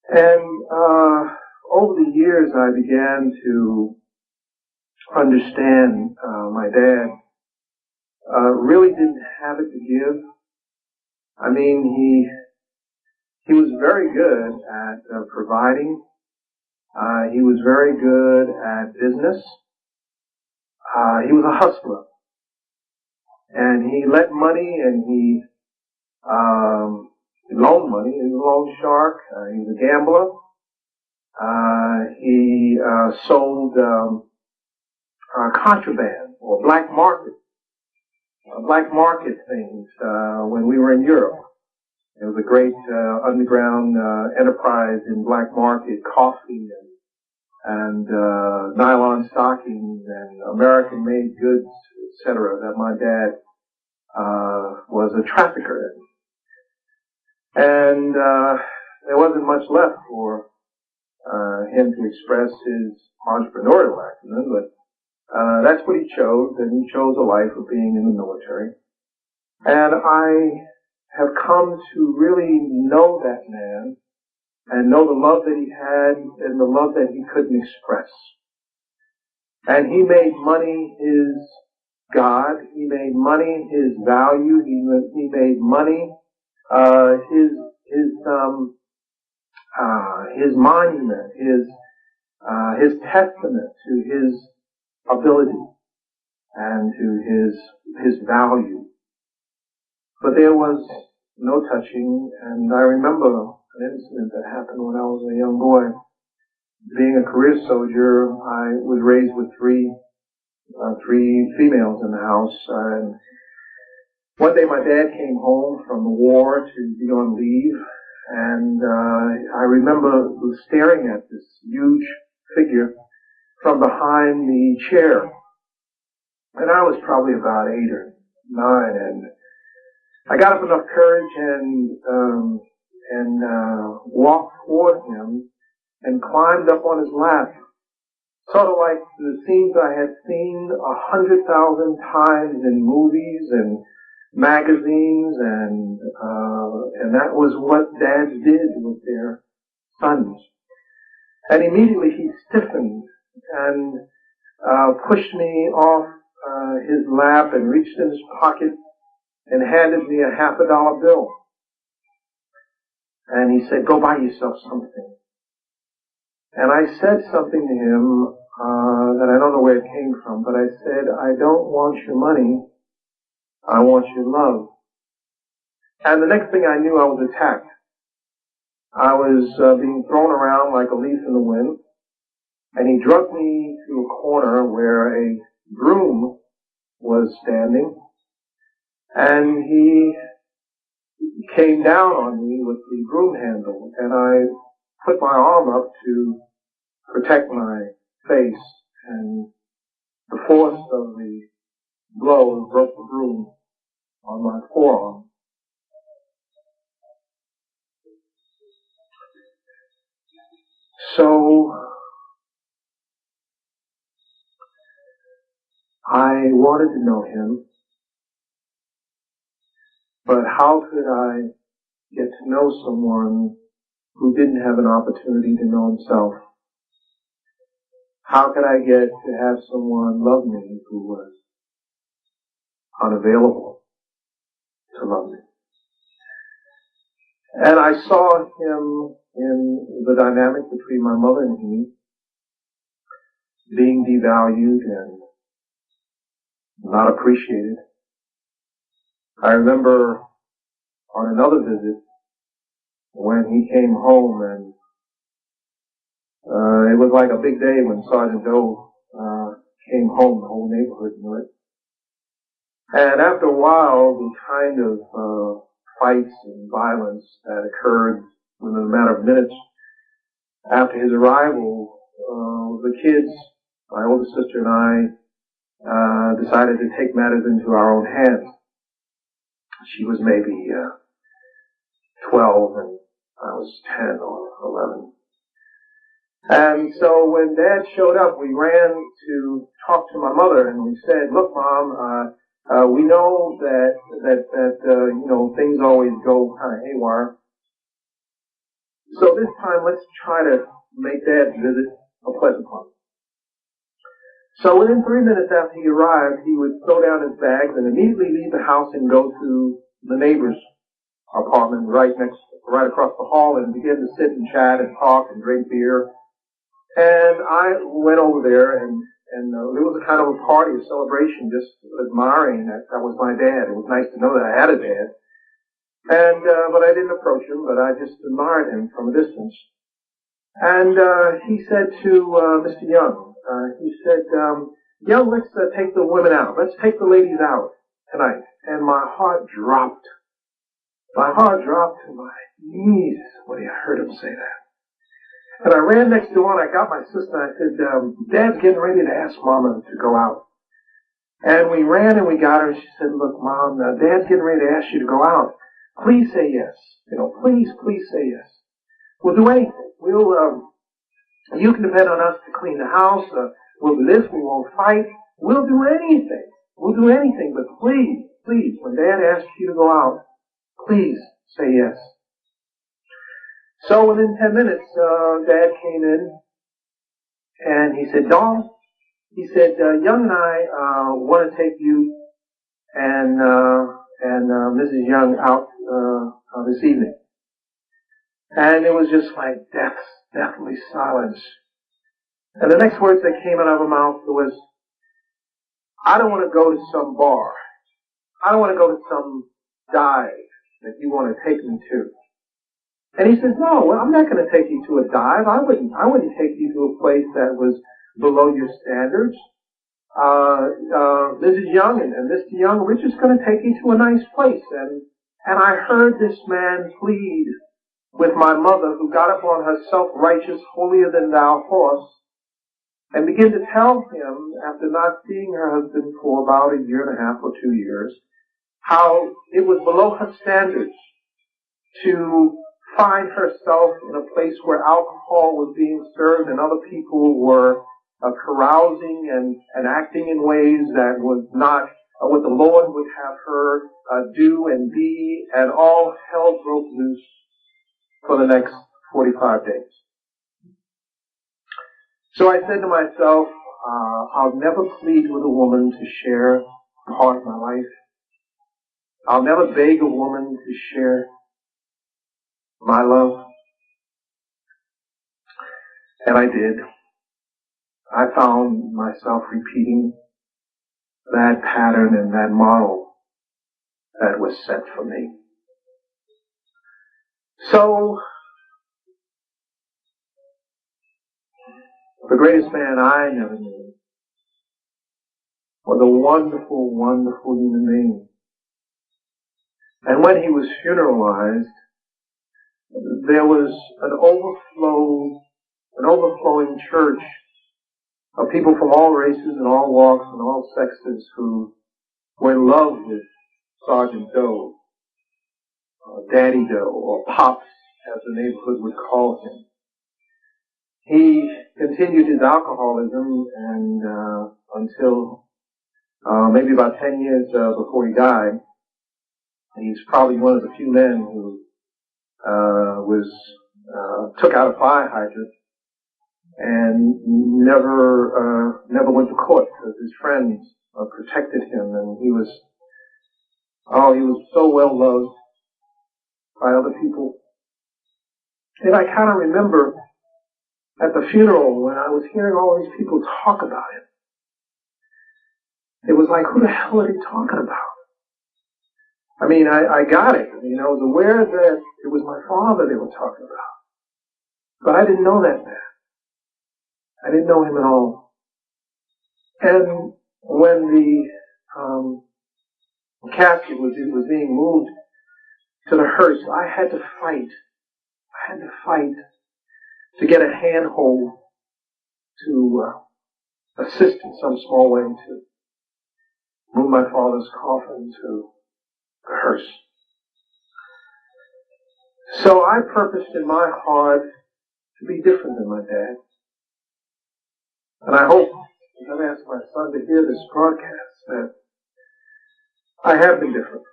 And over the years, I began to understand my dad really didn't have it to give. I mean, he was very good at providing. He was very good at business. He was a hustler. And he lent money and he loaned money. He was a loan shark. He was a gambler. He sold contraband or black market things when we were in Europe. There was a great underground enterprise in black market, coffee and nylon stockings and American-made goods, etc., that my dad was a trafficker in. And there wasn't much left for him to express his entrepreneurial acumen, but that's what he chose, and he chose a life of being in the military. And I have come to really know that man and know the love that he had and the love that he couldn't express. And he made money his God. He made money his value. He made money his monument, his testament to his ability and to his value. But there was no touching, and I remember an incident that happened when I was a young boy. Being a career soldier, I was raised with three females in the house, and one day my dad came home from the war to be on leave, and I remember staring at this huge figure from behind the chair. And I was probably about 8 or 9, and I got up enough courage and walked toward him and climbed up on his lap, sort of like the scenes I had seen 100,000 times in movies and magazines, and that was what dads did with their sons. And immediately he stiffened and pushed me off his lap and reached in his pocket and handed me a $50 bill. And he said, "Go buy yourself something." And I said something to him that I don't know where it came from, but I said, "I don't want your money. I want your love." And the next thing I knew, I was attacked. I was being thrown around like a leaf in the wind, and he drugged me to a corner where a groom was standing, and he came down on me with the broom handle, and I put my arm up to protect my face, and the force of the blow broke the broom on my forearm. So I wanted to know him, but how could I get to know someone who didn't have an opportunity to know himself? How could I get to have someone love me who was unavailable to love me? And I saw him in the dynamic between my mother and me, being devalued and not appreciated. I remember on another visit when he came home, and it was like a big day when Sergeant Doe came home. The whole neighborhood knew it. And after a while, the kind of fights and violence that occurred within a matter of minutes after his arrival, the kids, my older sister and I, decided to take matters into our own hands. She was maybe 12 and I was 10 or 11. And so when Dad showed up, we ran to talk to my mother, and we said, "Look, Mom, we know that things always go kind of haywire. So this time, let's try to make Dad's visit a pleasant one. So within 3 minutes after he arrived, he would throw down his bags and immediately leave the house and go to the neighbor's apartment right across the hall and begin to sit and chat and talk and drink beer. And I went over there and there was a kind of a party, a celebration, just admiring that was my dad. It was nice to know that I had a dad. And, but I didn't approach him, but I just admired him from a distance. And, he said to, Mr. Young, he said, Young, let's take the women out. Let's take the ladies out tonight. And my heart dropped. My heart dropped to my knees when I heard him say that. And I ran next door and I got my sister and I said, Dad's getting ready to ask Mama to go out. And we ran and we got her and she said, look, Mom, Dad's getting ready to ask you to go out. Please say yes. Please say yes. We'll do anything. You can depend on us to clean the house. We'll do this. We won't fight. We'll do anything. We'll do anything. But please, when Dad asks you to go out, please say yes. So within 10 minutes, Dad came in and he said, Dawn, he said, Young and I want to take you and Mrs. Young out this evening. And it was just like deathly silence. And the next words that came out of her mouth was, I don't want to go to some bar. I don't want to go to some dive that you want to take me to. And he says, no, well, I'm not going to take you to a dive. I wouldn't take you to a place that was below your standards. Mrs. Young and Mr. Young, we're just going to take you to a nice place. And I heard this man plead with my mother, who got up on her self-righteous, holier-than-thou horse, and began to tell him, after not seeing her husband for about a year and a half or 2 years, how it was below her standards to find herself in a place where alcohol was being served and other people were carousing and acting in ways that was not what the Lord would have her do and be, and all hell broke loose for the next 45 days. So I said to myself, I'll never plead with a woman to share part of my life. I'll never beg a woman to share my love. And I did. I found myself repeating that pattern and that model that was set for me. So, the greatest man I never knew was a wonderful, wonderful human being. And when he was funeralized, there was an overflowing church of people from all races and all walks and all sexes who were in love with Sergeant Doe, Daddy Doe, or Pops, as the neighborhood would call him. He continued his alcoholism and until maybe about 10 years before he died. He's probably one of the few men who took out a fire hydrant and never went to court because his friends protected him, and he was so well loved by other people. And I kind of remember at the funeral when I was hearing all these people talk about him. It was like, who the hell are they talking about? I mean, I got it. I mean, I was aware that it was my father they were talking about. But I didn't know that man. I didn't know him at all. And when the casket was being moved to the hearse, I had to fight. I had to fight to get a handhold to assist in some small way to move my father's coffin to the hearse. So I purposed in my heart to be different than my dad. And I hope, as I've asked my son to hear this broadcast, that I have been different.